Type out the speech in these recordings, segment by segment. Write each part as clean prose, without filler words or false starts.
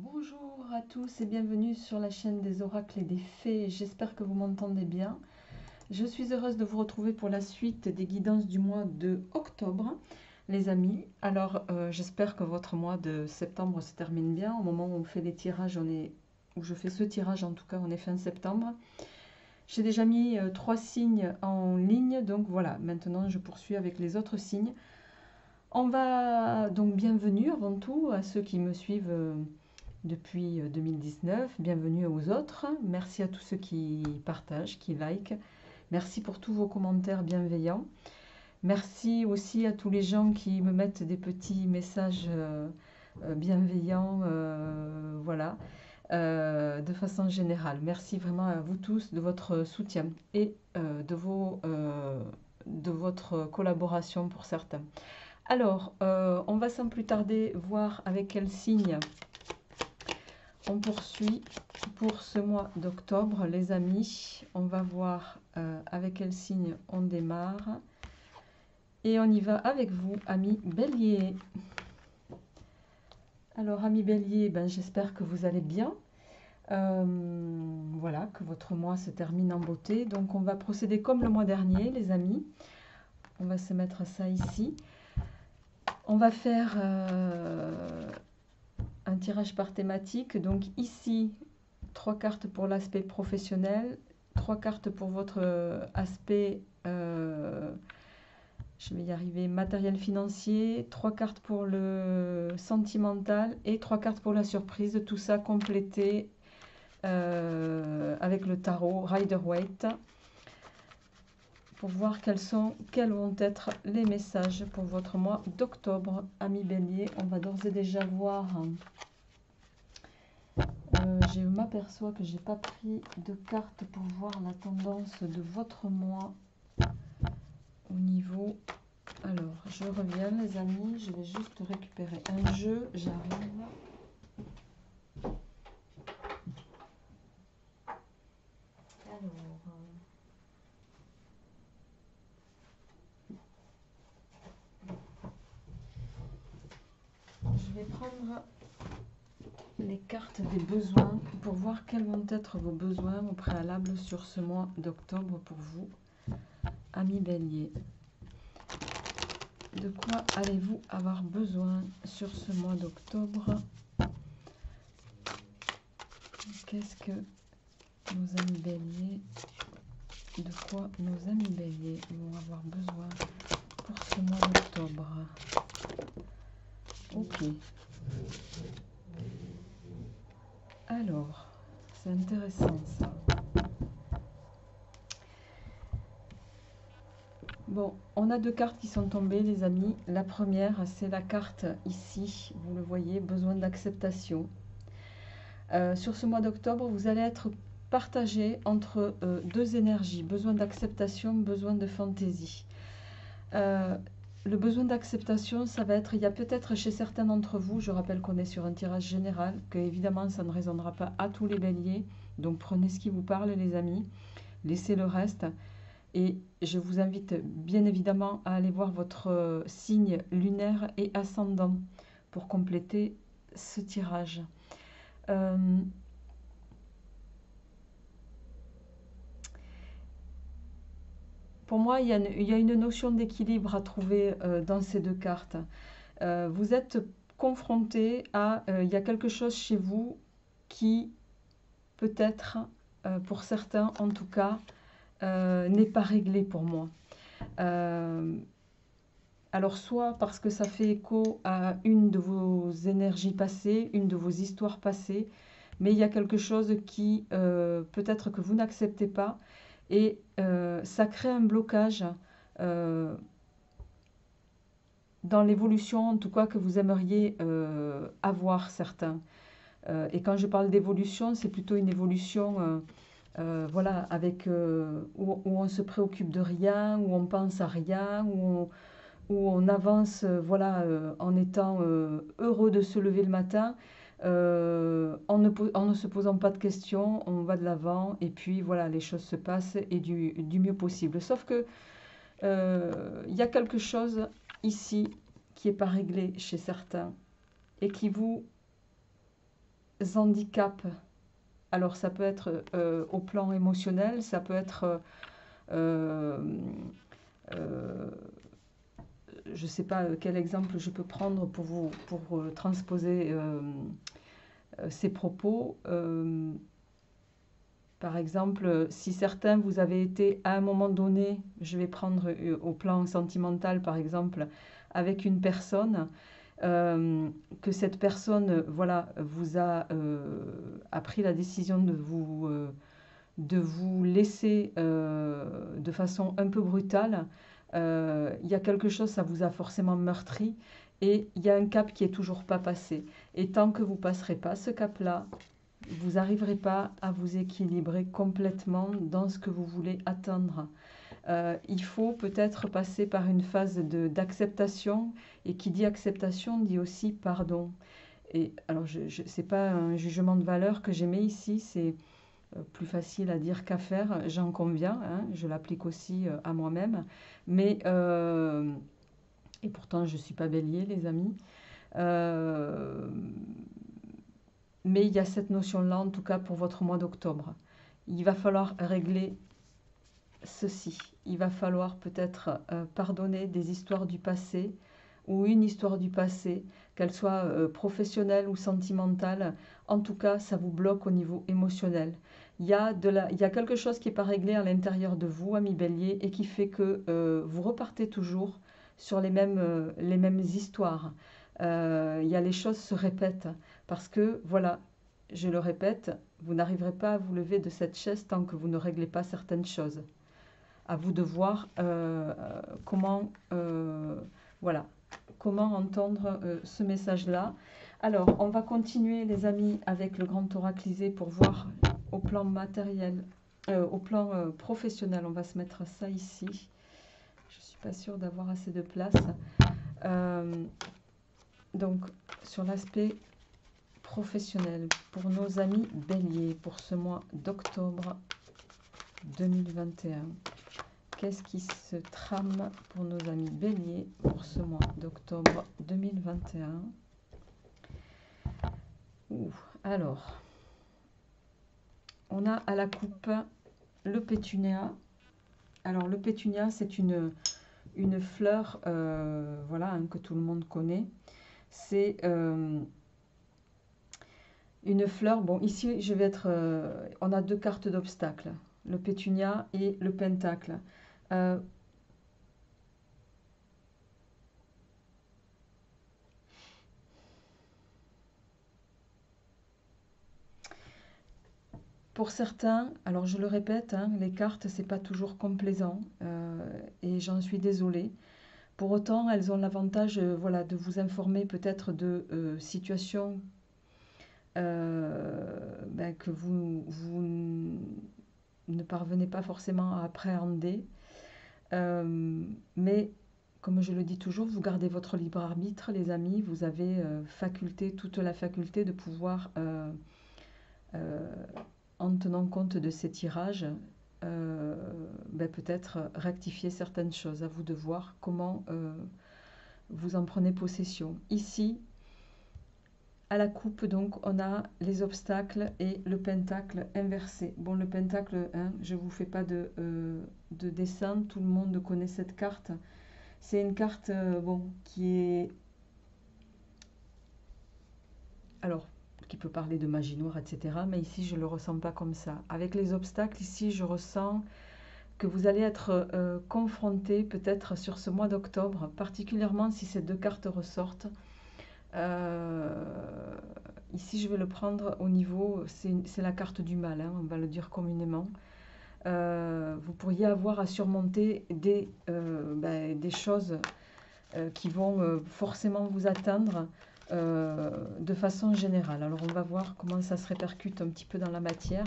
Bonjour à tous et bienvenue sur la chaîne des oracles et des fées. J'espère que vous m'entendez bien. Je suis heureuse de vous retrouver pour la suite des guidances du mois de octobre, les amis. Alors, j'espère que votre mois de septembre se termine bien. Au moment où on fait les tirages, où je fais ce tirage, en tout cas, on est fin septembre. J'ai déjà mis 3 signes en ligne, donc voilà, maintenant je poursuis avec les autres signes. On va donc bienvenue avant tout à ceux qui me suivent depuis 2019. Bienvenue aux autres. Merci à tous ceux qui partagent, qui likent. Merci pour tous vos commentaires bienveillants. Merci aussi à tous les gens qui me mettent des petits messages bienveillants, voilà, de façon générale. Merci vraiment à vous tous de votre soutien et de votre collaboration pour certains. Alors, on va sans plus tarder voir avec quel signe on poursuit pour ce mois d'octobre, les amis. On va voir avec quel signe on démarre. Et on y va avec vous, amis Bélier. Alors, amis Bélier, j'espère que vous allez bien. Voilà, que votre mois se termine en beauté. Donc, on va procéder comme le mois dernier, les amis. On va se mettre ça ici. On va faire un tirage par thématique. Donc, ici, 3 cartes pour l'aspect professionnel, 3 cartes pour votre aspect, je vais y arriver, matériel financier, 3 cartes pour le sentimental et 3 cartes pour la surprise. Tout ça complété avec le tarot Rider-Waite pour voir quels vont être les messages pour votre mois d'octobre, amis Bélier. On va d'ores et déjà voir. Je m'aperçois que j'ai pas pris de carte pour voir la tendance de votre mois au niveau. Alors, je reviens les amis, je vais juste récupérer un jeu, j'arrive. Alors, je vais prendre les cartes des besoins pour voir quels vont être vos besoins au préalable sur ce mois d'octobre pour vous, amis Bélier. De quoi allez-vous avoir besoin sur ce mois d'octobre? Qu'est-ce que nos amis Bélier, de quoi nos amis Bélier vont avoir besoin pour ce mois d'octobre? Ok. Alors, c'est intéressant ça. Bon, on a 2 cartes qui sont tombées, les amis. La première, c'est la carte ici, vous le voyez, besoin d'acceptation. Sur ce mois d'octobre, vous allez être partagé entre 2 énergies, besoin d'acceptation, besoin de fantaisie. Le besoin d'acceptation, ça va être, il y a peut-être chez certains d'entre vous, je rappelle qu'on est sur un tirage général, que évidemment ça ne résonnera pas à tous les béliers, donc prenez ce qui vous parle les amis, laissez le reste. Et je vous invite bien évidemment à aller voir votre signe lunaire et ascendant pour compléter ce tirage. Pour moi, il y a une notion d'équilibre à trouver dans ces 2 cartes. Vous êtes confronté à, il y a quelque chose chez vous qui peut-être, pour certains en tout cas, n'est pas réglé pour moi. Alors soit parce que ça fait écho à une de vos énergies passées, une de vos histoires passées, mais il y a quelque chose qui peut-être que vous n'acceptez pas et ça crée un blocage dans l'évolution en tout cas que vous aimeriez avoir certains. Et quand je parle d'évolution, c'est plutôt une évolution voilà, avec, où on se préoccupe de rien, où on pense à rien, où on avance voilà, en étant heureux de se lever le matin, en ne se posant pas de questions, on va de l'avant et puis voilà, les choses se passent et du mieux possible. Sauf que il y a quelque chose ici qui n'est pas réglé chez certains et qui vous handicaps. Alors, ça peut être au plan émotionnel, ça peut être, euh, euh, je ne sais pas quel exemple je peux prendre pour transposer ces propos. Par exemple, si certains vous avez été à un moment donné, je vais prendre au plan sentimental par exemple, avec une personne, que cette personne voilà, vous a pris la décision de vous laisser de façon un peu brutale, il y a quelque chose, ça vous a forcément meurtri et il y a un cap qui est toujours pas passé. Et tant que vous passerez pas ce cap-là, vous n'arriverez pas à vous équilibrer complètement dans ce que vous voulez atteindre. Il faut peut-être passer par une phase d'acceptation, et qui dit acceptation dit aussi pardon. Et alors, ce n'est pas un jugement de valeur que j'émets ici, c'est plus facile à dire qu'à faire, j'en conviens, hein, je l'applique aussi à moi-même. Mais, et pourtant, je ne suis pas bélier, les amis. Euh, mais il y a cette notion-là, en tout cas pour votre mois d'octobre. Il va falloir régler ceci. Il va falloir peut-être pardonner des histoires du passé ou une histoire du passé, qu'elle soit professionnelle ou sentimentale. En tout cas, ça vous bloque au niveau émotionnel. Il y a quelque chose qui n'est pas réglé à l'intérieur de vous, ami Bélier, et qui fait que vous repartez toujours sur les mêmes histoires. Les choses se répètent parce que, voilà, je le répète, vous n'arriverez pas à vous lever de cette chaise tant que vous ne réglez pas certaines choses. À vous de voir comment, voilà, comment entendre ce message-là. Alors, on va continuer, les amis, avec le grand oraclisé pour voir au plan matériel, au plan professionnel. On va se mettre ça ici. Je ne suis pas sûre d'avoir assez de place. Donc, sur l'aspect professionnel, pour nos amis béliers, pour ce mois d'octobre 2021. Qu'est-ce qui se trame pour nos amis béliers pour ce mois d'octobre 2021? Alors, on a à la coupe le pétunia. Alors, le pétunia, c'est une fleur voilà, hein, que tout le monde connaît. C'est une fleur. Bon, ici, je vais être. On a deux cartes d'obstacles, le pétunia et le pentacle. Pour certains, alors je le répète, hein, les cartes, c'est pas toujours complaisant et j'en suis désolée. Pour autant, elles ont l'avantage voilà, de vous informer peut-être de situations que vous ne parvenez pas forcément à appréhender. Mais comme je le dis toujours, vous gardez votre libre arbitre, les amis. Vous avez toute la faculté de pouvoir, en tenant compte de ces tirages, peut-être rectifier certaines choses. À vous de voir comment vous en prenez possession. Ici, à la coupe, donc, on a les obstacles et le pentacle inversé. Bon, le pentacle, hein, je ne vous fais pas de dessin, tout le monde connaît cette carte. C'est une carte qui est... Alors, qui peut parler de magie noire, etc. Mais ici, je ne le ressens pas comme ça. Avec les obstacles, ici, je ressens que vous allez être confronté peut-être sur ce mois d'octobre, particulièrement si ces deux cartes ressortent. Ici, je vais le prendre au niveau, c'est la carte du mal, hein, on va le dire communément. Vous pourriez avoir à surmonter des choses qui vont forcément vous atteindre de façon générale. Alors, on va voir comment ça se répercute un petit peu dans la matière.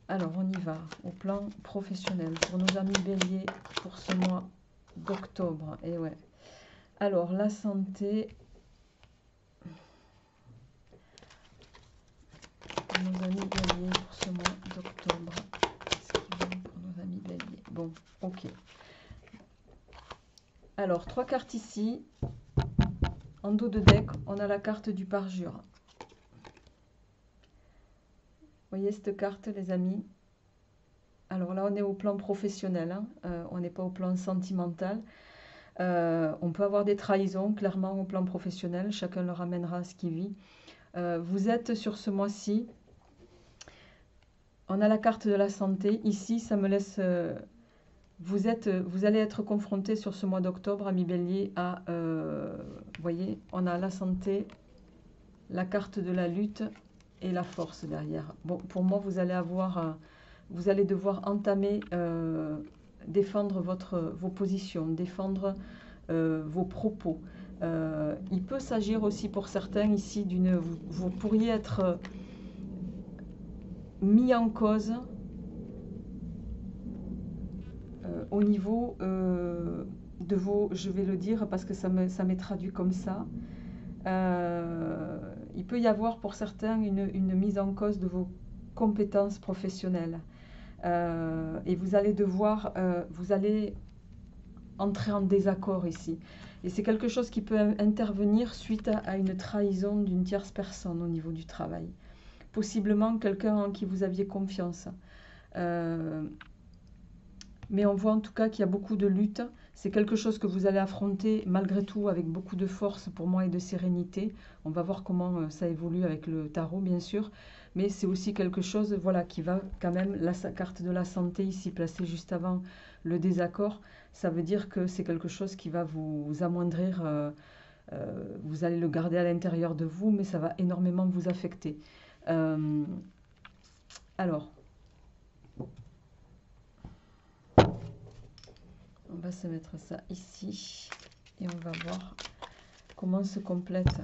Alors, on y va, au plan professionnel, pour nos amis béliers, pour ce mois d'octobre. Et ouais. Alors, la santé... Pour nos amis béliers pour ce mois d'octobre. Qu'est-ce qu'ils veulent pour nos amis béliers? Bon, ok. Alors, 3 cartes ici. En dos de deck, on a la carte du parjure. Voyez cette carte, les amis? Alors là, on est au plan professionnel, hein, on n'est pas au plan sentimental. On peut avoir des trahisons, clairement, au plan professionnel. Chacun le ramènera à ce qu'il vit. Vous êtes sur ce mois-ci. On a la carte de la santé. Ici, ça me laisse... vous allez être confronté sur ce mois d'octobre, ami Bélier, à... vous voyez, on a la santé, la carte de la lutte et la force derrière. Bon, pour moi, vous allez avoir... vous allez devoir entamer, défendre vos positions, défendre vos propos. Il peut s'agir aussi pour certains ici d'une... Vous pourriez être mis en cause au niveau de vos... Je vais le dire parce que ça m'est traduit comme ça. Il peut y avoir pour certains une mise en cause de vos compétences professionnelles. Et vous allez devoir... vous allez entrer en désaccord ici. Et c'est quelque chose qui peut intervenir suite à une trahison d'une tierce personne au niveau du travail. Possiblement quelqu'un en qui vous aviez confiance. Mais on voit en tout cas qu'il y a beaucoup de lutte. C'est quelque chose que vous allez affronter malgré tout avec beaucoup de force pour moi et de sérénité. On va voir comment ça évolue avec le tarot bien sûr. Mais c'est aussi quelque chose voilà, qui va quand même, la carte de la santé ici placée juste avant le désaccord, ça veut dire que c'est quelque chose qui va vous amoindrir. Vous allez le garder à l'intérieur de vous, mais ça va énormément vous affecter. Alors, on va se mettre ça ici et on va voir comment se complète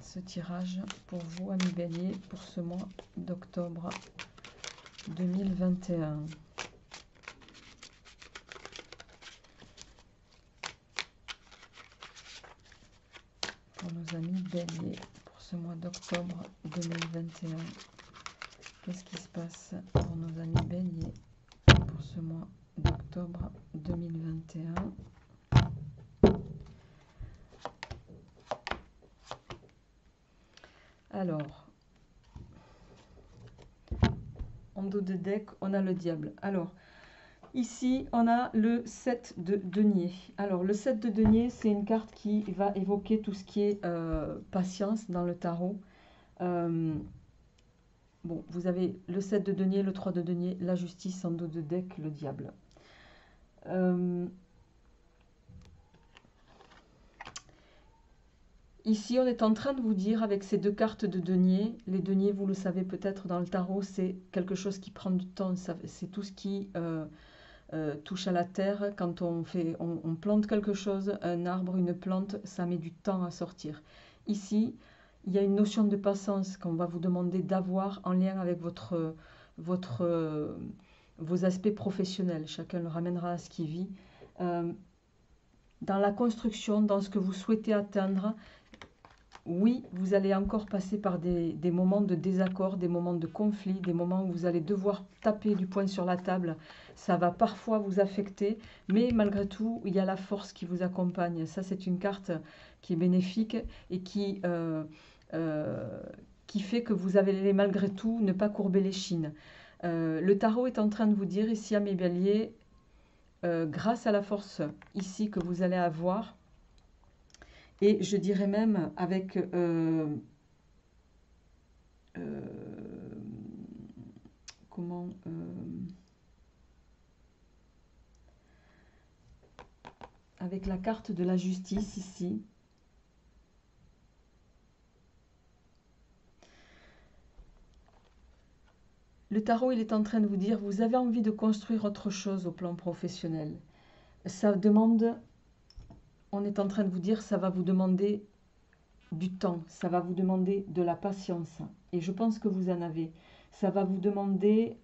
ce tirage pour vous, amis Bélier, pour ce mois d'octobre 2021. Pour nos amis Bélier, pour ce mois d'octobre 2021. Qu'est-ce qui se passe pour nos amis Bélier pour ce mois d'octobre 2021? Alors, en dos de deck, on a le diable. Alors, ici, on a le 7 de denier. Alors, le 7 de denier, c'est une carte qui va évoquer tout ce qui est patience dans le tarot. Bon, vous avez le 7 de denier, le 3 de denier, la justice, en dos de deck, le diable. Ici, on est en train de vous dire, avec ces deux cartes de denier, les deniers, vous le savez peut-être dans le tarot, c'est quelque chose qui prend du temps. C'est tout ce qui touche à la terre. Quand on plante quelque chose, un arbre, une plante, ça met du temps à sortir. Ici, il y a une notion de patience qu'on va vous demander d'avoir en lien avec vos aspects professionnels. Chacun le ramènera à ce qu'il vit. Dans la construction, dans ce que vous souhaitez atteindre, oui, vous allez encore passer par des moments de désaccord, des moments de conflit, des moments où vous allez devoir taper du poing sur la table. Ça va parfois vous affecter, mais malgré tout, il y a la force qui vous accompagne. Ça, c'est une carte qui est bénéfique et qui fait que vous allez malgré tout ne pas courber l'échine. Le tarot est en train de vous dire ici à mes béliers, grâce à la force ici que vous allez avoir, et je dirais même avec avec la carte de la justice ici. Le tarot, il est en train de vous dire, vous avez envie de construire autre chose au plan professionnel. Ça demande, on est en train de vous dire, ça va vous demander du temps, ça va vous demander de la patience. Et je pense que vous en avez. Ça va vous demander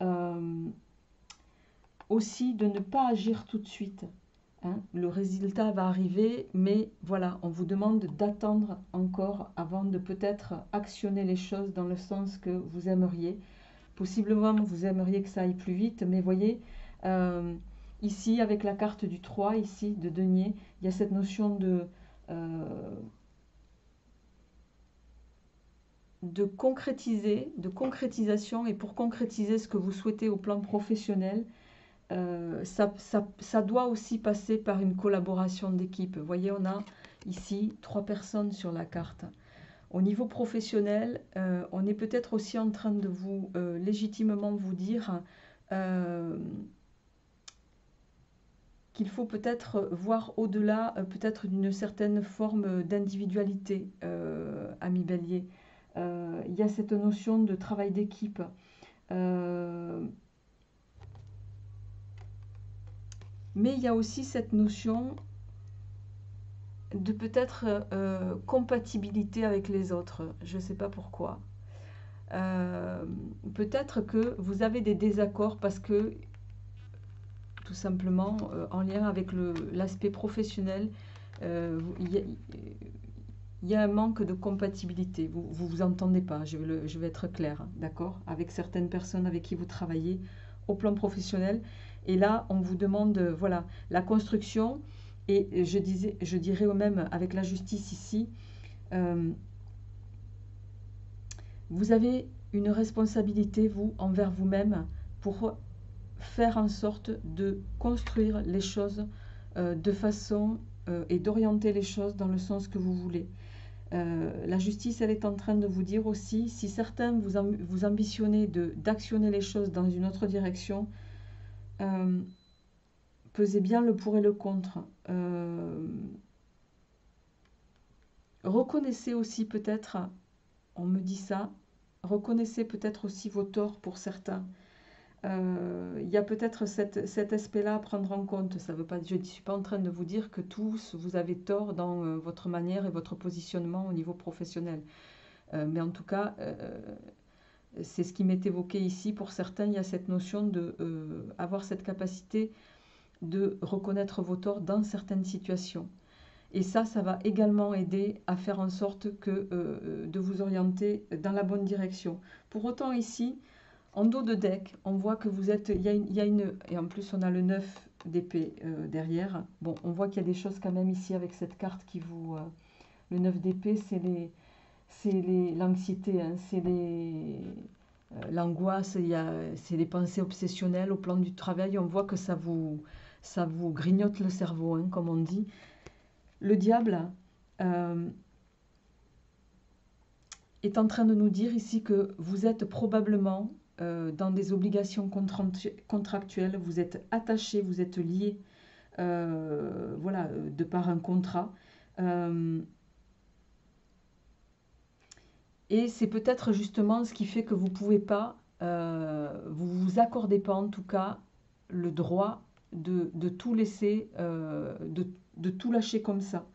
aussi de ne pas agir tout de suite. Hein. Le résultat va arriver, mais voilà, on vous demande d'attendre encore avant de peut-être actionner les choses dans le sens que vous aimeriez. Possiblement, vous aimeriez que ça aille plus vite, mais voyez, ici, avec la carte du 3, ici, de denier, il y a cette notion de... de concrétisation, et pour concrétiser ce que vous souhaitez au plan professionnel, ça doit aussi passer par une collaboration d'équipe. Vous voyez, on a ici 3 personnes sur la carte. Au niveau professionnel, on est peut-être aussi en train de vous légitimement vous dire qu'il faut peut-être voir au-delà peut-être d'une certaine forme d'individualité, ami Bélier. Il y a cette notion de travail d'équipe. Mais il y a aussi cette notion de peut-être compatibilité avec les autres. Je ne sais pas pourquoi. Peut-être que vous avez des désaccords parce que, tout simplement, en lien avec l'aspect professionnel, il y a un manque de compatibilité. Vous vous entendez pas, je vais être claire, d'accord, avec certaines personnes avec qui vous travaillez au plan professionnel. Et là, on vous demande, voilà, la construction. Et je dirais au même avec la justice ici, vous avez une responsabilité, vous, envers vous-même, pour faire en sorte de construire les choses de façon et d'orienter les choses dans le sens que vous voulez. La justice, elle est en train de vous dire aussi, si certains vous ambitionnez d'actionner les choses dans une autre direction, pesez bien le pour et le contre. Reconnaissez aussi peut-être, on me dit ça, reconnaissez peut-être aussi vos torts pour certains. Il y a peut-être cet aspect-là à prendre en compte. Ça veut pas, je ne suis pas en train de vous dire que tous vous avez tort dans votre manière et votre positionnement au niveau professionnel. Mais en tout cas, c'est ce qui m'est évoqué ici. Pour certains, il y a cette notion de avoir cette capacité de reconnaître vos torts dans certaines situations. Et ça va également aider à faire en sorte que de vous orienter dans la bonne direction. Pour autant ici, en dos de deck, on voit que vous êtes, il y a une, et en plus on a le 9 d'épée derrière. Bon, on voit qu'il y a des choses quand même ici avec cette carte qui vous... le 9 d'épée, c'est l'anxiété, hein, c'est l'angoisse, c'est les pensées obsessionnelles au plan du travail. On voit que ça vous grignote le cerveau, hein, comme on dit. Le diable est en train de nous dire ici que vous êtes probablement dans des obligations contractuelles, vous êtes attaché, vous êtes lié, voilà, de par un contrat. Et c'est peut-être justement ce qui fait que vous ne pouvez pas, vous ne vous accordez pas en tout cas le droit de tout laisser, de tout lâcher comme ça.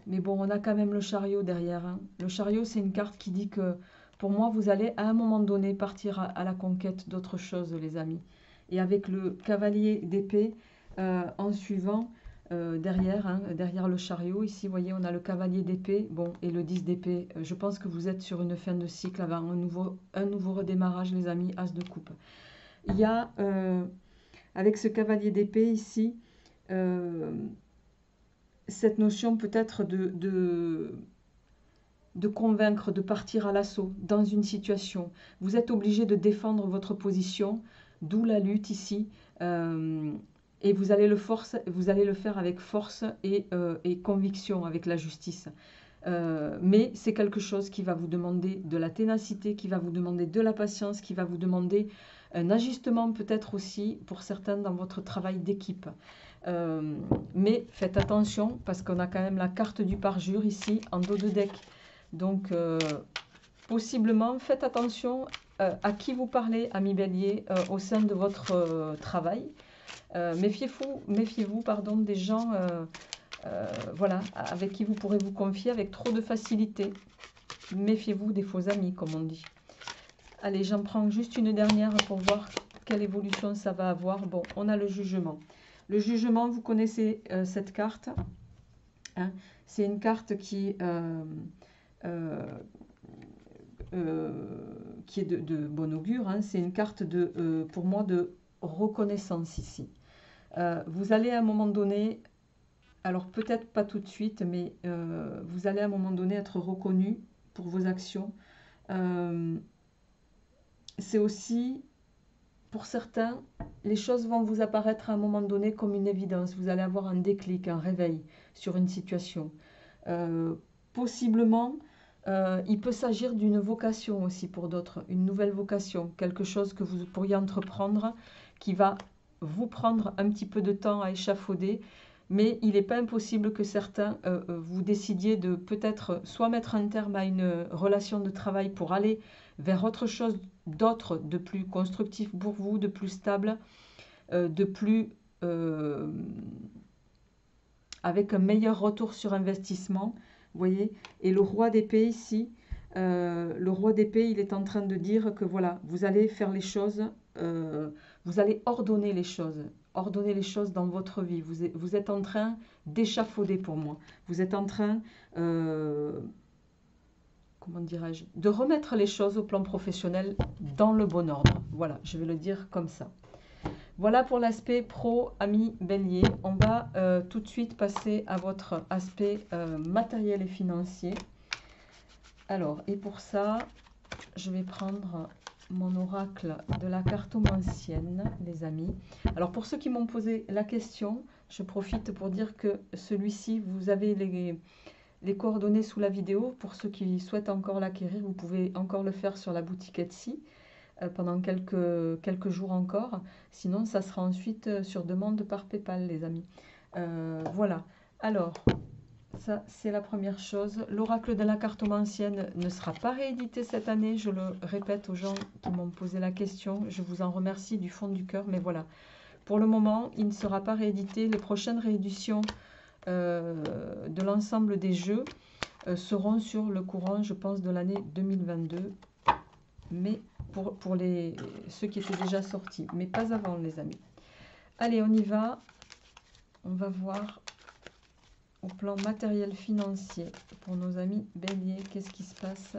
Mais bon, on a quand même le chariot derrière, hein. Le chariot, c'est une carte qui dit que, pour moi, vous allez à un moment donné partir à la conquête d'autre chose, les amis. Et avec le cavalier d'épée en suivant derrière, hein, derrière le chariot, ici, vous voyez, on a le cavalier d'épée, bon, et le 10 d'épée. Je pense que vous êtes sur une fin de cycle avant un nouveau redémarrage, les amis, as de coupe. Il y a, avec ce cavalier d'épée ici, cette notion peut-être de convaincre, de partir à l'assaut dans une situation. Vous êtes obligé de défendre votre position, d'où la lutte ici. Et vous allez le faire avec force et conviction, avec la justice. Mais c'est quelque chose qui va vous demander de la ténacité, qui va vous demander de la patience, qui va vous demander un ajustement peut-être aussi pour certains dans votre travail d'équipe. Mais faites attention parce qu'on a quand même la carte du parjure ici en dos de deck. Donc possiblement faites attention à qui vous parlez, ami Bélier, au sein de votre travail. Méfiez-vous pardon, des gens voilà, avec qui vous pourrez vous confier avec trop de facilité. Méfiez-vous des faux amis, comme on dit. Allez, j'en prends juste une dernière pour voir quelle évolution ça va avoir. Bon, on a le jugement. Le jugement, vous connaissez cette carte. Hein, c'est une carte qui est de bon augure. Hein, c'est une carte pour moi reconnaissance ici. Vous allez à un moment donné, alors peut-être pas tout de suite, mais vous allez à un moment donné être reconnu pour vos actions. C'est aussi, pour certains, les choses vont vous apparaître à un moment donné comme une évidence. Vous allez avoir un déclic, un réveil sur une situation. Possiblement, il peut s'agir d'une vocation aussi pour d'autres, une nouvelle vocation, quelque chose que vous pourriez entreprendre qui va vous prendre un petit peu de temps à échafauder, mais il n'est pas impossible que certains vous décidiez de peut-être soit mettre un terme à une relation de travail pour aller vers autre chose d'autre, de plus constructif pour vous, de plus stable, de plus avec un meilleur retour sur investissement, vous voyez. Et le roi d'épée ici, le roi d'épée, il est en train de dire que voilà, vous allez faire les choses, vous allez ordonner les choses dans votre vie. Vous êtes en train d'échafauder pour moi. Vous êtes en train, comment dirais-je, de remettre les choses au plan professionnel dans le bon ordre. Voilà, je vais le dire comme ça. Voilà pour l'aspect pro, ami Bélier. On va tout de suite passer à votre aspect matériel et financier. Alors, et pour ça, je vais prendre mon oracle de la cartomancienne, les amis. Alors, pour ceux qui m'ont posé la question, je profite pour dire que celui-ci, vous avez les coordonnées sous la vidéo. Pour ceux qui souhaitent encore l'acquérir, vous pouvez encore le faire sur la boutique Etsy pendant quelques jours encore. Sinon, ça sera ensuite sur demande par PayPal, les amis. Voilà. Alors, ça, c'est la première chose. L'oracle de la cartomancienne ne sera pas réédité cette année. Je le répète aux gens qui m'ont posé la question. Je vous en remercie du fond du cœur. Mais voilà. Pour le moment, il ne sera pas réédité. Les prochaines rééditions de l'ensemble des jeux seront sur le courant, je pense, de l'année 2022. Mais pour ceux qui étaient déjà sortis, mais pas avant, les amis. Allez, on y va. On va voir au plan matériel financier pour nos amis Bélier, qu'est-ce qui se passe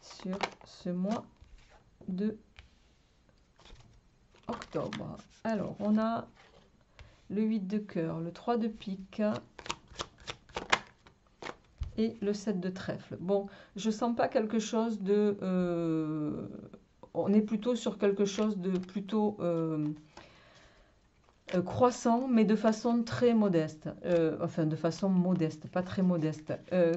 sur ce mois de octobre. Alors, on a le 8 de cœur, le 3 de pique et le 7 de trèfle. Bon, je sens pas quelque chose de... on est plutôt sur quelque chose de plutôt croissant, mais de façon très modeste. Enfin, de façon modeste, pas très modeste.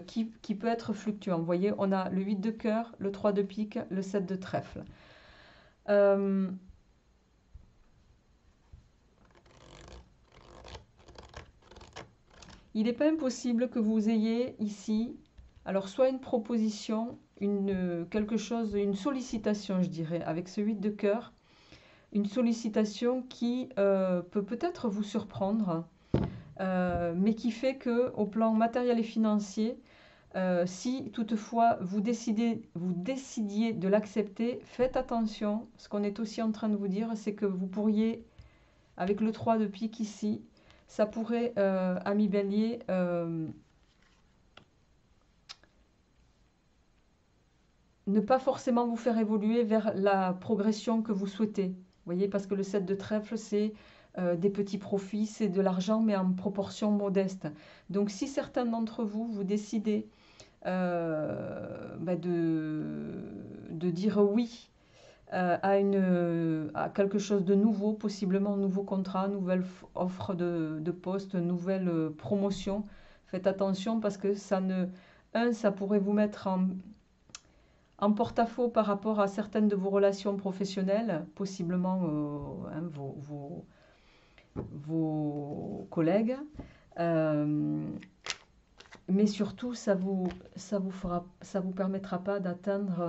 Qui peut être fluctuant. Vous voyez, on a le 8 de cœur, le 3 de pique, le 7 de trèfle. Il n'est pas impossible que vous ayez ici, alors soit une proposition, quelque chose, une sollicitation, je dirais, avec ce 8 de cœur, une sollicitation qui peut peut-être vous surprendre, mais qui fait que au plan matériel et financier, si toutefois vous décidiez de l'accepter, faites attention. Ce qu'on est aussi en train de vous dire, c'est que vous pourriez, avec le 3 de pique ici, ça pourrait, ami Bélier, ne pas forcément vous faire évoluer vers la progression que vous souhaitez. Vous voyez, parce que le 7 de trèfle, c'est des petits profits, c'est de l'argent, mais en proportion modeste. Donc, si certains d'entre vous, vous décidez de dire oui à quelque chose de nouveau, possiblement un nouveau contrat, nouvelle offre de poste, nouvelle promotion. Faites attention parce que ça pourrait vous mettre en porte-à-faux par rapport à certaines de vos relations professionnelles, possiblement vos collègues. Mais surtout, ça vous permettra pas d'atteindre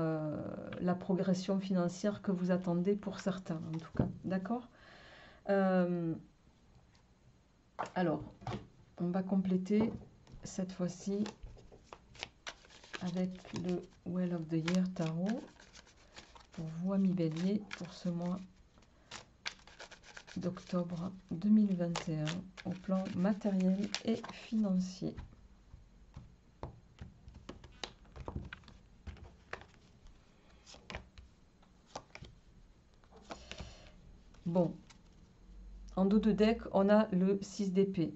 la progression financière que vous attendez pour certains, en tout cas. D'accord? Alors, on va compléter cette fois-ci avec le Well of the Year Tarot pour vous, amis Bélier, pour ce mois d'octobre 2021 au plan matériel et financier. Bon, en dos de deck, on a le 6 d'épée.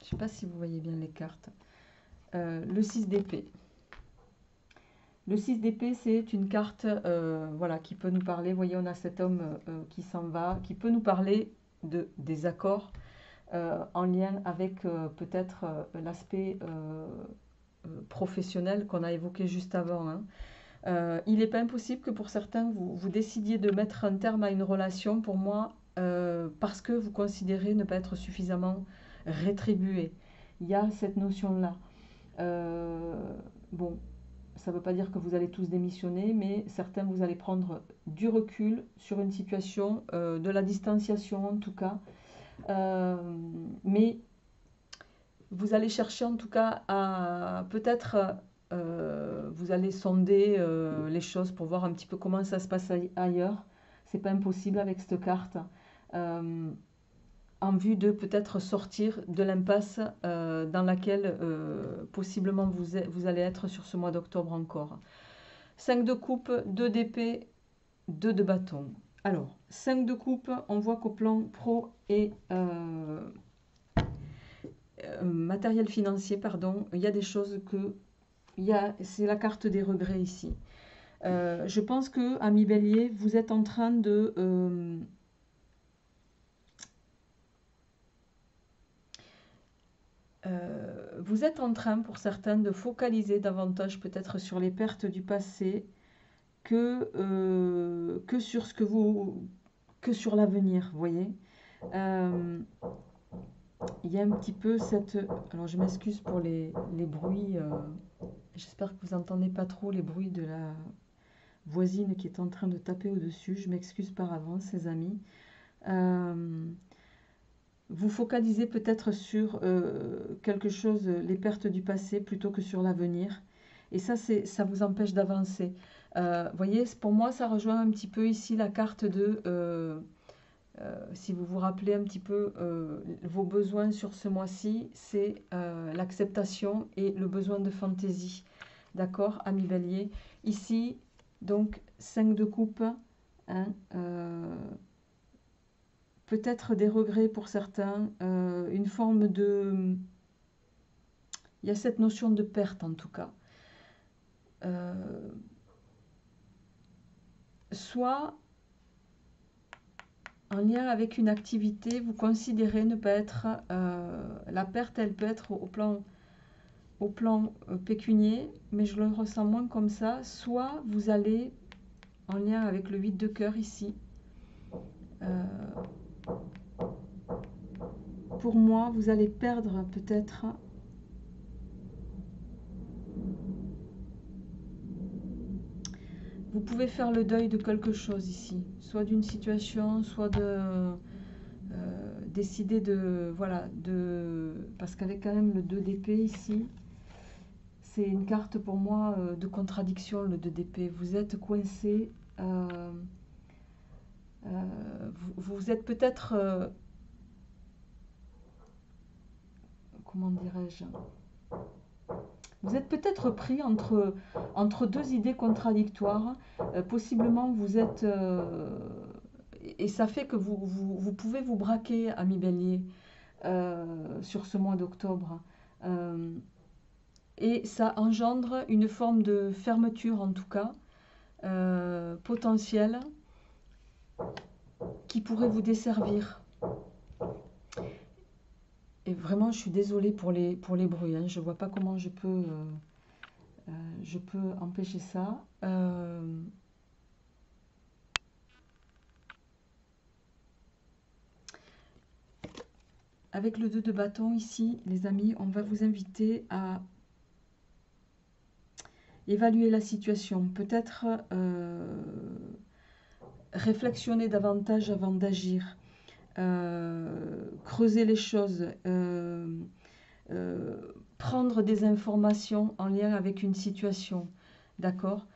Je ne sais pas si vous voyez bien les cartes. Le 6 d'épée. Le 6 d'épée, c'est une carte voilà, qui peut nous parler. Vous voyez, on a cet homme qui s'en va, qui peut nous parler des accords en lien avec peut-être l'aspect professionnel qu'on a évoqué juste avant. Hein. Il n'est pas impossible que pour certains, vous décidiez de mettre un terme à une relation, pour moi, parce que vous considérez ne pas être suffisamment rétribué. Il y a cette notion-là. Bon, ça ne veut pas dire que vous allez tous démissionner, mais certains, vous allez prendre du recul sur une situation, de la distanciation en tout cas. Mais vous allez chercher en tout cas à peut-être, vous allez sonder les choses pour voir un petit peu comment ça se passe ailleurs. C'est pas impossible avec cette carte. En vue de peut-être sortir de l'impasse dans laquelle possiblement vous allez être sur ce mois d'octobre encore. 5 de coupe, 2 d'épée, 2 de bâton. Alors, 5 de coupe, on voit qu'au plan pro et matériel financier, pardon, il y a des choses que... C'est la carte des regrets ici. Je pense que, ami Bélier, vous êtes en train de... vous êtes en train, pour certains, de focaliser davantage peut-être sur les pertes du passé que sur ce que sur l'avenir, vous voyez. Il y a un petit peu cette... Alors, je m'excuse pour les bruits. J'espère que vous n'entendez pas trop les bruits de la voisine qui est en train de taper au-dessus. Je m'excuse par avance, les amis. Vous focalisez peut-être sur quelque chose, les pertes du passé, plutôt que sur l'avenir. Et ça vous empêche d'avancer. Vous voyez, pour moi, ça rejoint un petit peu ici la carte de... si vous vous rappelez un petit peu vos besoins sur ce mois-ci, c'est l'acceptation et le besoin de fantaisie. D'accord, ami Bélier. Ici, donc, 5 de coupe. Hein, peut-être des regrets pour certains, une forme de... Il y a cette notion de perte en tout cas. Soit en lien avec une activité, vous considérez ne pas être... la perte, elle peut être au plan pécunier, mais je le ressens moins comme ça. Soit vous allez, en lien avec le 8 de cœur ici, pour moi, vous allez perdre peut-être... Vous pouvez faire le deuil de quelque chose ici, soit d'une situation, soit de décider de... Voilà, parce qu'avec quand même le 2 d'épée ici, c'est une carte pour moi de contradiction, le 2 d'épée. Vous êtes coincé, vous êtes peut-être... comment dirais-je? Vous êtes peut-être pris entre deux idées contradictoires. Possiblement, vous êtes... et ça fait que vous pouvez vous braquer, ami Bélier, sur ce mois d'octobre. Et ça engendre une forme de fermeture, en tout cas, potentielle, qui pourrait vous desservir. Et vraiment, je suis désolée pour les bruits. Hein. Je ne vois pas comment je peux empêcher ça. Avec le 2 de bâton ici, les amis, on va vous inviter à évaluer la situation. Peut-être réflexionner davantage avant d'agir. Creuser les choses, prendre des informations en lien avec une situation, d'accord.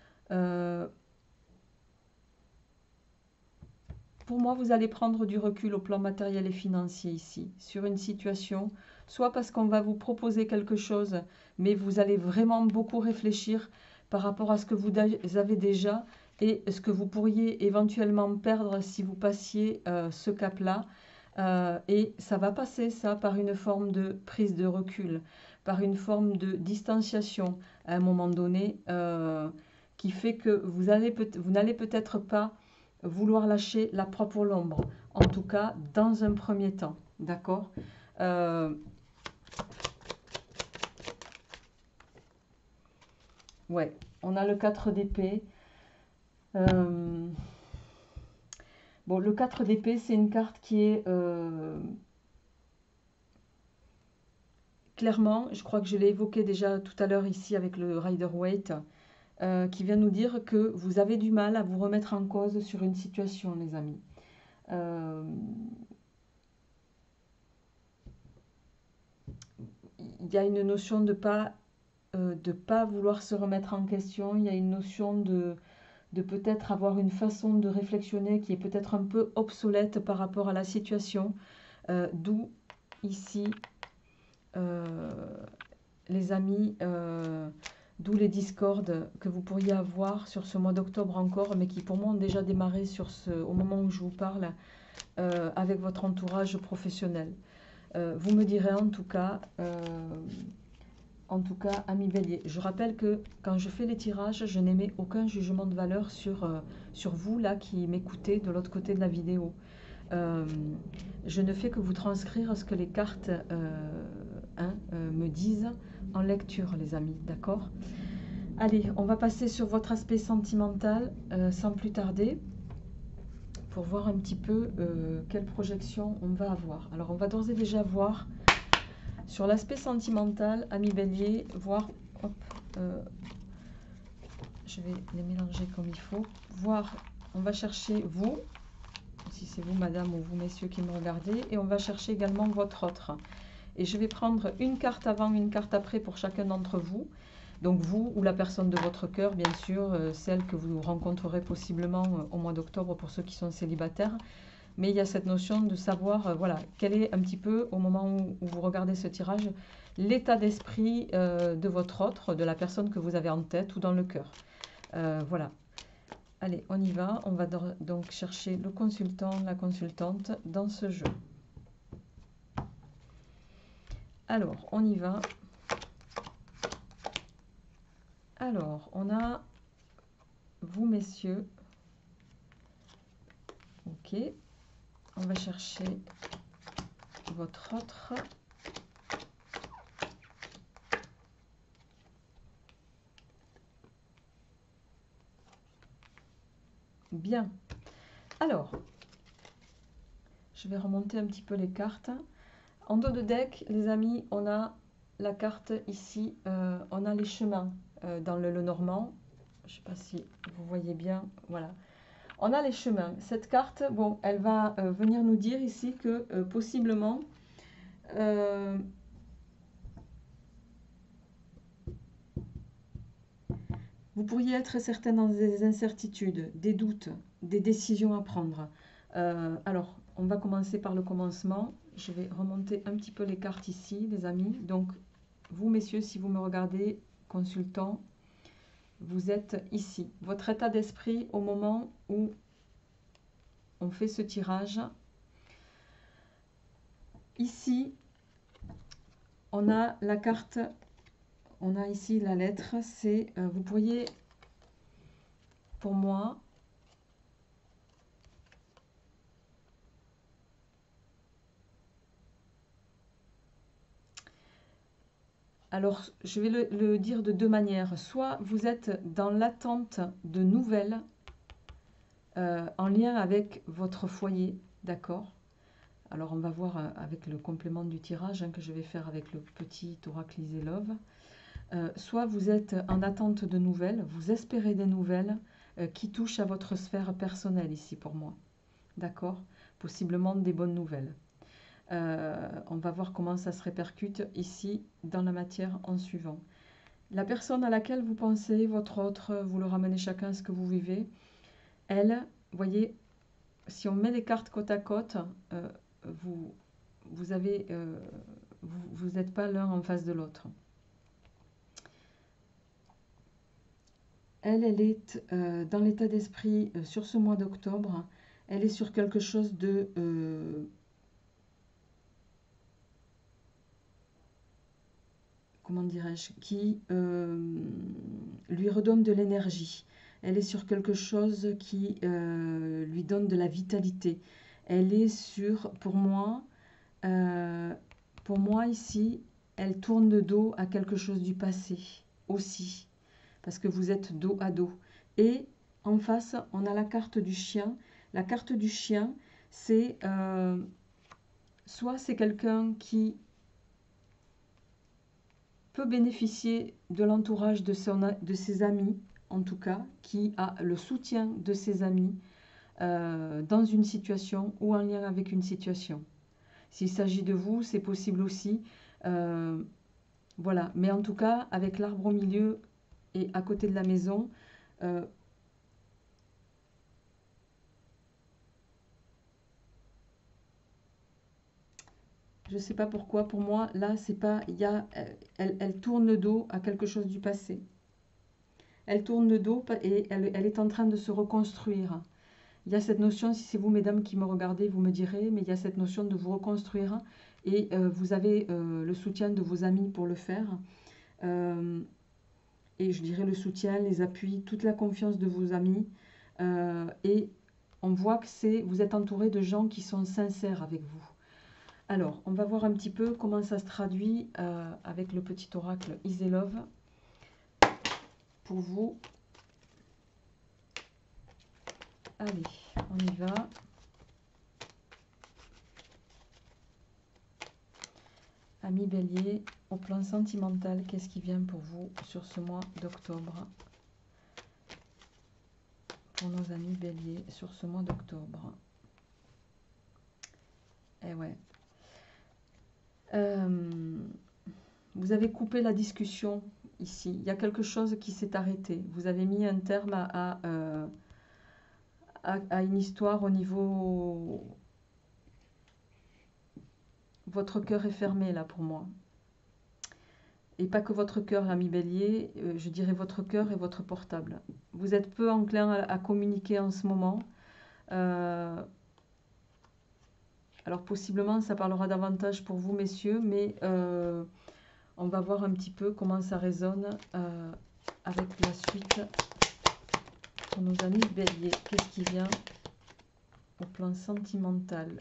Pour moi, vous allez prendre du recul au plan matériel et financier ici, sur une situation, soit parce qu'on va vous proposer quelque chose, mais vous allez vraiment beaucoup réfléchir par rapport à ce que vous avez déjà, et ce que vous pourriez éventuellement perdre si vous passiez ce cap-là. Et ça va passer, ça, par une forme de prise de recul, par une forme de distanciation à un moment donné, qui fait que vous n'allez peut-être pas vouloir lâcher la proie pour l'ombre, en tout cas dans un premier temps, d'accord. Ouais, on a le 4 d'épée. Bon, le 4 d'épée, c'est une carte qui est clairement, je crois que je l'ai évoqué déjà tout à l'heure ici avec le Rider-Waite, qui vient nous dire que vous avez du mal à vous remettre en cause sur une situation, les amis. Il y a une notion de pas vouloir se remettre en question, il y a une notion de peut-être avoir une façon de réflexionner qui est peut-être un peu obsolète par rapport à la situation, d'où ici, les amis, d'où les discordes que vous pourriez avoir sur ce mois d'octobre encore, mais qui pour moi ont déjà démarré au moment où je vous parle, avec votre entourage professionnel. Vous me direz en tout cas, ami Bélier, je rappelle que quand je fais les tirages, je n'émets aucun jugement de valeur sur vous là qui m'écoutez de l'autre côté de la vidéo. Je ne fais que vous transcrire ce que les cartes me disent en lecture, les amis, d'accord? Allez, on va passer sur votre aspect sentimental sans plus tarder pour voir un petit peu quelle projection on va avoir. Alors, on va d'ores et déjà voir sur l'aspect sentimental, ami Bélier, voir, hop, je vais les mélanger comme il faut, voir, on va chercher vous, si c'est vous madame ou vous messieurs qui me regardez, et on va chercher également votre autre. Et je vais prendre une carte avant, une carte après pour chacun d'entre vous. Donc vous ou la personne de votre cœur, bien sûr, celle que vous rencontrerez possiblement au mois d'octobre pour ceux qui sont célibataires. Mais il y a cette notion de savoir, voilà, quel est un petit peu, au moment où vous regardez ce tirage, l'état d'esprit de votre autre, de la personne que vous avez en tête ou dans le cœur. Voilà. Allez, on y va. On va donc chercher le consultant, la consultante dans ce jeu. Alors, on y va. Alors, on a vous, messieurs. Ok. On va chercher votre autre. Bien. Alors, je vais remonter un petit peu les cartes. En dos de deck, les amis, on a la carte ici. On a les chemins dans le Lenormand. Je ne sais pas si vous voyez bien. Voilà. On a les chemins. Cette carte, bon, elle va venir nous dire ici que possiblement, vous pourriez être certain dans des incertitudes, des doutes, des décisions à prendre. Alors, on va commencer par le commencement. Je vais remonter un petit peu les cartes ici, les amis. Donc, vous, messieurs, si vous me regardez, consultant, vous êtes ici. Votre état d'esprit au moment où on fait ce tirage. Ici, on a la carte, on a ici la lettre. C'est, vous pourriez, pour moi, alors je vais le dire de deux manières. Soit vous êtes dans l'attente de nouvelles en lien avec votre foyer, d'accord? Alors on va voir avec le complément du tirage que je vais faire avec le petit oracle Easy Love. Soit vous êtes en attente de nouvelles, vous espérez des nouvelles qui touchent à votre sphère personnelle ici pour moi, d'accord? Possiblement des bonnes nouvelles. On va voir comment ça se répercute ici dans la matière en suivant. La personne à laquelle vous pensez, votre autre, vous le ramenez chacun ce que vous vivez, elle, voyez, si on met les cartes côte à côte, vous n'êtes pas l'un en face de l'autre. elle est dans l'état d'esprit sur ce mois d'octobre. Elle est sur quelque chose de... comment dirais-je, qui lui redonne de l'énergie. Elle est sur quelque chose qui lui donne de la vitalité. Elle est sur, pour moi ici, elle tourne le dos à quelque chose du passé aussi, parce que vous êtes dos à dos. Et en face, on a la carte du chien. La carte du chien, c'est soit c'est quelqu'un qui peut bénéficier de l'entourage de ses amis, en tout cas, qui a le soutien de ses amis dans une situation ou en lien avec une situation. S'il s'agit de vous, c'est possible aussi. Voilà, mais en tout cas, avec l'arbre au milieu et à côté de la maison, je ne sais pas pourquoi, pour moi, là, c'est pas, elle tourne le dos à quelque chose du passé. Elle tourne le dos et elle est en train de se reconstruire. Il y a cette notion, si c'est vous, mesdames, qui me regardez, vous me direz, mais il y a cette notion de vous reconstruire et vous avez le soutien de vos amis pour le faire. Et je dirais le soutien, les appuis, toute la confiance de vos amis. Et on voit que vous êtes entouré de gens qui sont sincères avec vous. Alors, on va voir un petit peu comment ça se traduit avec le petit oracle Easy Love pour vous. Allez, on y va. Amis Bélier, au plan sentimental, qu'est-ce qui vient pour vous sur ce mois d'octobre? Pour nos amis Bélier, sur ce mois d'octobre. Eh ouais. Vous avez coupé la discussion ici. Il y a quelque chose qui s'est arrêté. Vous avez mis un terme à une histoire au niveau... Votre cœur est fermé là pour moi. Et pas que votre cœur, ami Bélier, je dirais votre cœur et votre portable. Vous êtes peu enclin à communiquer en ce moment. Alors possiblement ça parlera davantage pour vous messieurs, mais on va voir un petit peu comment ça résonne avec la suite pour nos amis Bélier. Qu'est-ce qui vient au plan sentimental?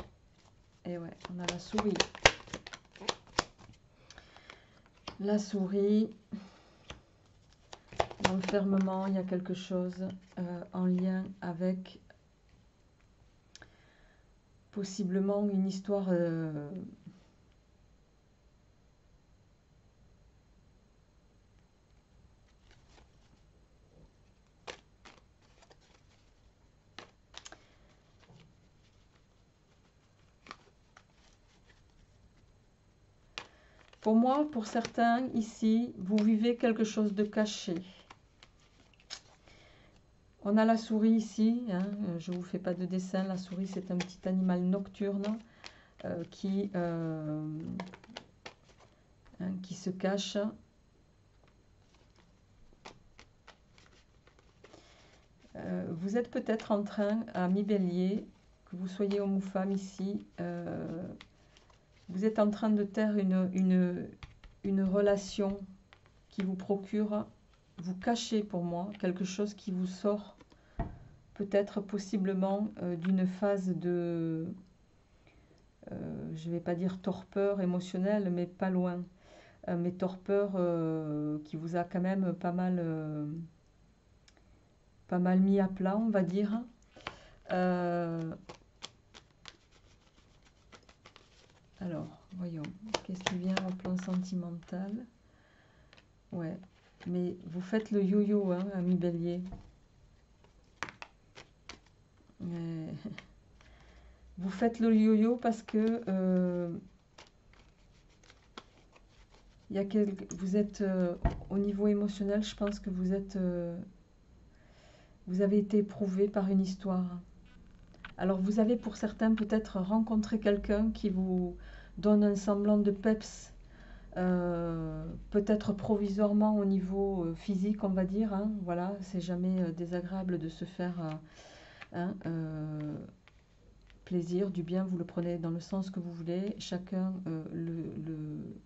Et ouais, on a la souris. La souris, l'enfermement, il y a quelque chose en lien avec possiblement une histoire pour moi, pour certains ici, vous vivez quelque chose de caché. On a la souris ici, hein, je ne vous fais pas de dessin, la souris c'est un petit animal nocturne qui se cache. Vous êtes peut-être en train, ami Bélier, que vous soyez homme ou femme ici, vous êtes en train de taire une relation qui vous procure, vous cachez pour moi, quelque chose qui vous sort peut-être possiblement d'une phase de, je ne vais pas dire torpeur émotionnelle, mais pas loin. Mais torpeur qui vous a quand même pas mal mis à plat, on va dire. Alors, voyons, qu'est-ce qui vient au plan sentimental? Ouais, mais vous faites le yo-yo, hein, ami Bélier. Vous faites le yo-yo parce que vous êtes au niveau émotionnel, je pense que vous avez été éprouvé par une histoire. Alors vous avez pour certains peut-être rencontré quelqu'un qui vous donne un semblant de peps peut-être provisoirement au niveau physique, on va dire, hein, voilà, c'est jamais désagréable de se faire hein, plaisir, du bien, vous le prenez dans le sens que vous voulez, chacun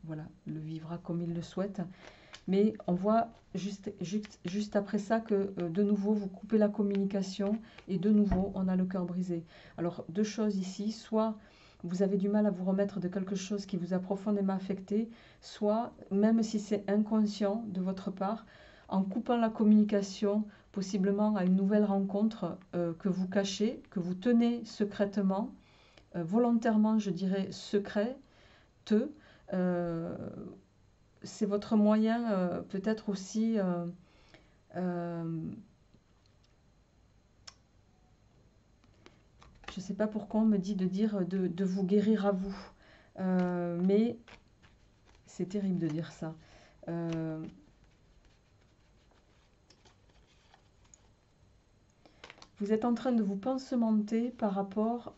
voilà, le vivra comme il le souhaite. Mais on voit juste après ça que de nouveau vous coupez la communication et de nouveau on a le cœur brisé. Alors deux choses ici, soit vous avez du mal à vous remettre de quelque chose qui vous a profondément affecté, soit même si c'est inconscient de votre part, en coupant la communication possiblement à une nouvelle rencontre que vous cachez, que vous tenez secrètement, volontairement je dirais secret, euh, c'est votre moyen peut-être aussi je ne sais pas pourquoi on me dit de dire de vous guérir à vous. Mais c'est terrible de dire ça. Vous êtes en train de vous pansementer par rapport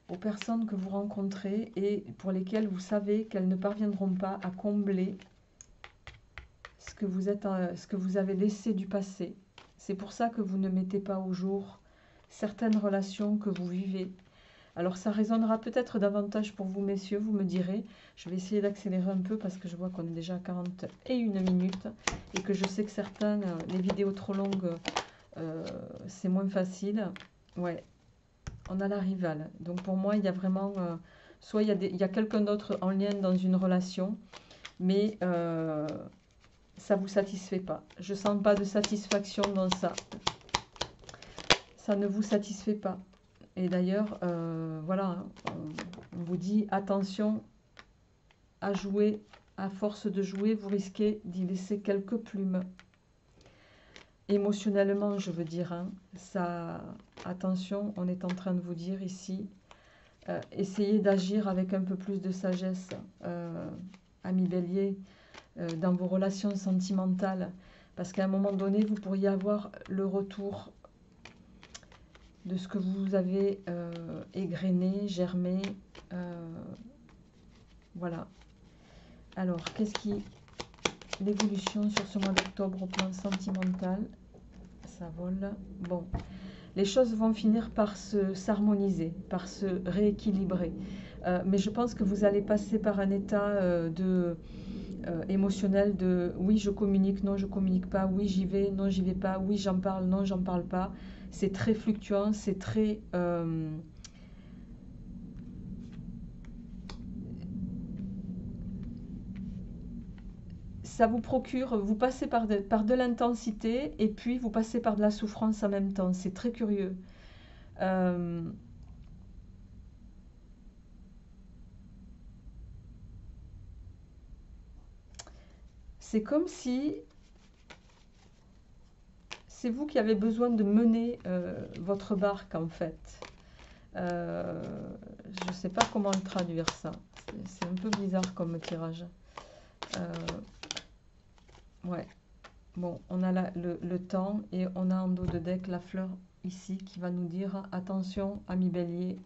aux personnes que vous rencontrez et pour lesquelles vous savez qu'elles ne parviendront pas à combler ce que vous avez laissé du passé. C'est pour ça que vous ne mettez pas au jour certaines relations que vous vivez. Alors ça résonnera peut-être davantage pour vous, messieurs, vous me direz. Je vais essayer d'accélérer un peu parce que je vois qu'on est déjà à 41 minutes et que je sais que certains, les vidéos trop longues, c'est moins facile. Ouais, on a la rivale. Donc pour moi, il y a vraiment... soit il y a quelqu'un d'autre en lien dans une relation, mais ça ne vous satisfait pas. Je ne sens pas de satisfaction dans ça. Ça ne vous satisfait pas. Et d'ailleurs, voilà, on vous dit attention à jouer, à force de jouer, vous risquez d'y laisser quelques plumes. Émotionnellement, je veux dire, hein, ça, attention, on est en train de vous dire ici, essayez d'agir avec un peu plus de sagesse, amis bélier, dans vos relations sentimentales, parce qu'à un moment donné, vous pourriez avoir le retour de ce que vous avez égrené, germé. Voilà. Alors, qu'est-ce qui... L'évolution sur ce mois d'octobre au plan sentimental, ça vole. Bon, les choses vont finir par s'harmoniser, par se rééquilibrer. Mais je pense que vous allez passer par un état émotionnel de oui, je communique, non, je communique pas, oui, j'y vais, non, j'y vais pas, oui, j'en parle, non, j'en parle pas. C'est très fluctuant, c'est très... ça vous procure, vous passez par de l'intensité et puis vous passez par de la souffrance en même temps. C'est très curieux. C'est comme si c'est vous qui avez besoin de mener votre barque en fait. Je ne sais pas comment le traduire ça. C'est un peu bizarre comme tirage. Ouais. Bon, on a le temps et on a en dos de deck la fleur ici qui va nous dire attention, ami bélier,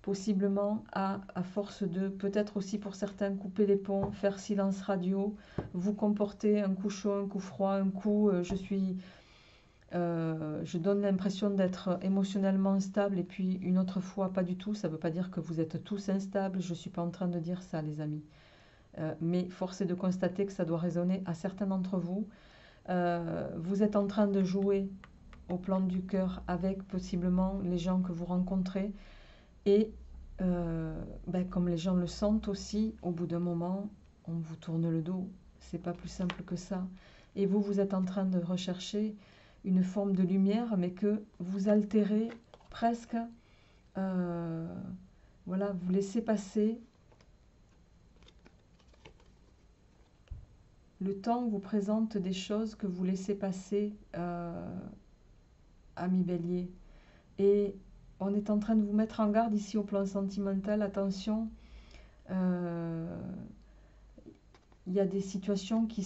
possiblement à force de, peut-être aussi pour certains, couper les ponts, faire silence radio, vous comporter un coup chaud, un coup froid, un coup je donne l'impression d'être émotionnellement stable et puis une autre fois pas du tout. Ça ne veut pas dire que vous êtes tous instables, je ne suis pas en train de dire ça les amis. Mais force est de constater que ça doit résonner à certains d'entre vous. Vous êtes en train de jouer au plan du cœur avec possiblement les gens que vous rencontrez et comme les gens le sentent aussi, au bout d'un moment, on vous tourne le dos. C'est pas plus simple que ça. Et vous, vous êtes en train de rechercher une forme de lumière, mais que vous altérez presque. Voilà, vous laissez passer. Le temps vous présente des choses que vous laissez passer, ami bélier. Et on est en train de vous mettre en garde ici au plan sentimental. Attention, il y a des situations qui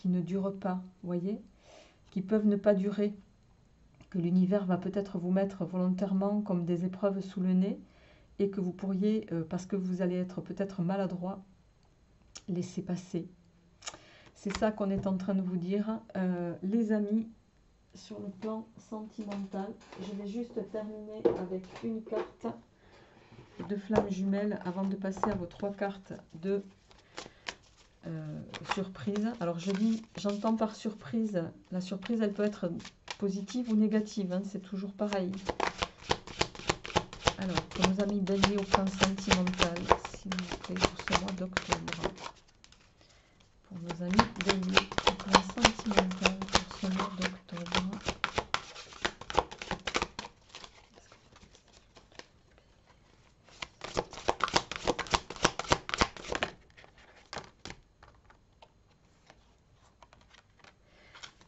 ne durent pas, voyez, qui peuvent ne pas durer, que l'univers va peut-être vous mettre volontairement comme des épreuves sous le nez et que vous pourriez, parce que vous allez être peut-être maladroit, laisser passer. C'est ça qu'on est en train de vous dire. Les amis, sur le plan sentimental, je vais juste terminer avec une carte de flamme jumelle avant de passer à vos 3 cartes de surprise. Alors j'entends par surprise, la surprise elle peut être positive ou négative, hein, c'est toujours pareil. Alors pour nos amis béliers au plan sentimental, s'il vous plaît, pour ce mois d'octobre. Pour nos amis béliers au plan sentimental pour ce mois d'octobre.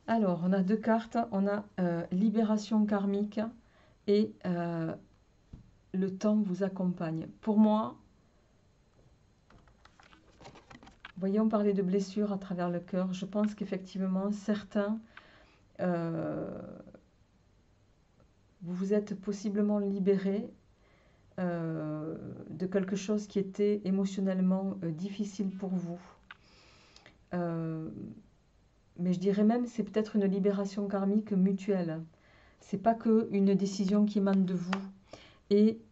Alors, on a 2 cartes. On a libération karmique et le temps vous accompagne. Pour moi, voyons parler de blessures à travers le cœur. Je pense qu'effectivement, certains, vous vous êtes possiblement libérés de quelque chose qui était émotionnellement difficile pour vous. Mais je dirais même c'est peut-être une libération karmique mutuelle. C'est pas que une décision qui émane de vous. Et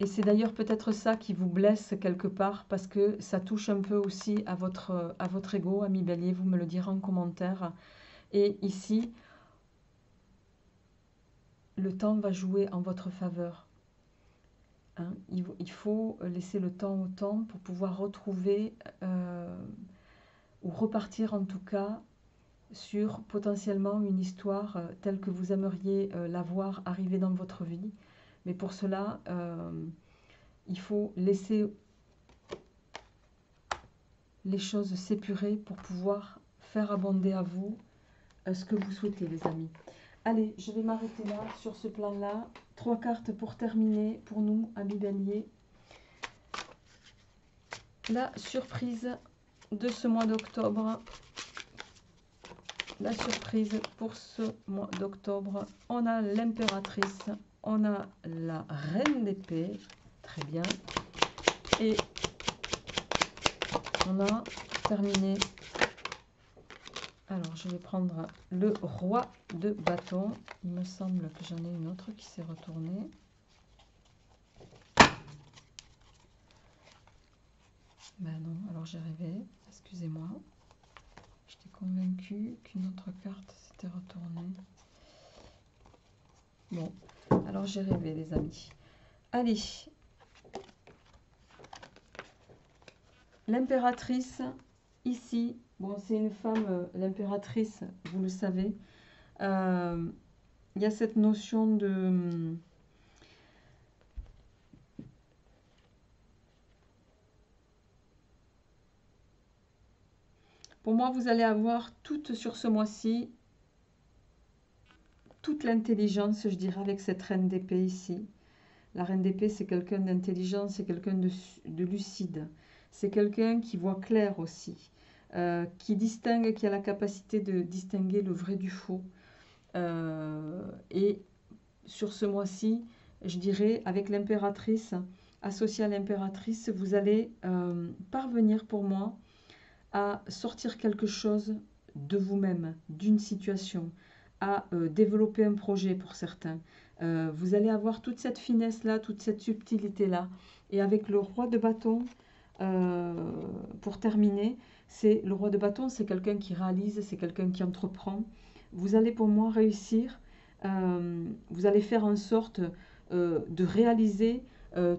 c'est d'ailleurs peut-être ça qui vous blesse quelque part parce que ça touche un peu aussi à votre ego, ami Bélier, vous me le direz en commentaire. Et ici, le temps va jouer en votre faveur. Hein, il faut laisser le temps au temps pour pouvoir retrouver ou repartir en tout cas sur potentiellement une histoire telle que vous aimeriez la voir arriver dans votre vie. Mais pour cela, il faut laisser les choses s'épurer pour pouvoir faire abonder à vous ce que vous souhaitez, les amis. Allez, je vais m'arrêter là, sur ce plan-là. 3 cartes pour terminer, pour nous, amis Bélier. La surprise de ce mois d'octobre. La surprise pour ce mois d'octobre. On a l'impératrice, on a la reine d'épée, très bien. Et on a terminé. Alors, je vais prendre le roi de bâton. Il me semble que j'en ai une autre qui s'est retournée. Ben non, alors j'ai rêvé, excusez-moi. J'étais convaincue qu'une autre carte s'était retournée. Bon, alors j'ai rêvé, les amis. Allez. L'impératrice, ici, bon, c'est une femme, l'impératrice, vous le savez. Il y a cette notion de... Pour moi, vous allez avoir toute sur ce mois-ci, toute l'intelligence, je dirais, avec cette reine d'épée ici. La reine d'épée, c'est quelqu'un d'intelligent, c'est quelqu'un de lucide. C'est quelqu'un qui voit clair aussi, qui distingue, qui a la capacité de distinguer le vrai du faux. Et sur ce mois-ci, je dirais, avec l'impératrice, associée à l'impératrice, vous allez parvenir pour moi à sortir quelque chose de vous-même, d'une situation, à développer un projet pour certains. Vous allez avoir toute cette finesse-là, toute cette subtilité-là. Et avec le roi de bâton, pour terminer, c'est le roi de bâton, c'est quelqu'un qui réalise, c'est quelqu'un qui entreprend. Vous allez pour moi réussir, vous allez faire en sorte de réaliser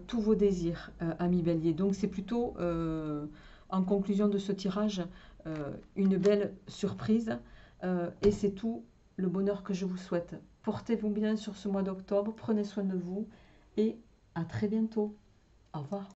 tous vos désirs, ami Bélier. Donc c'est plutôt... en conclusion de ce tirage, une belle surprise et c'est tout le bonheur que je vous souhaite. Portez-vous bien sur ce mois d'octobre, prenez soin de vous et à très bientôt. Au revoir.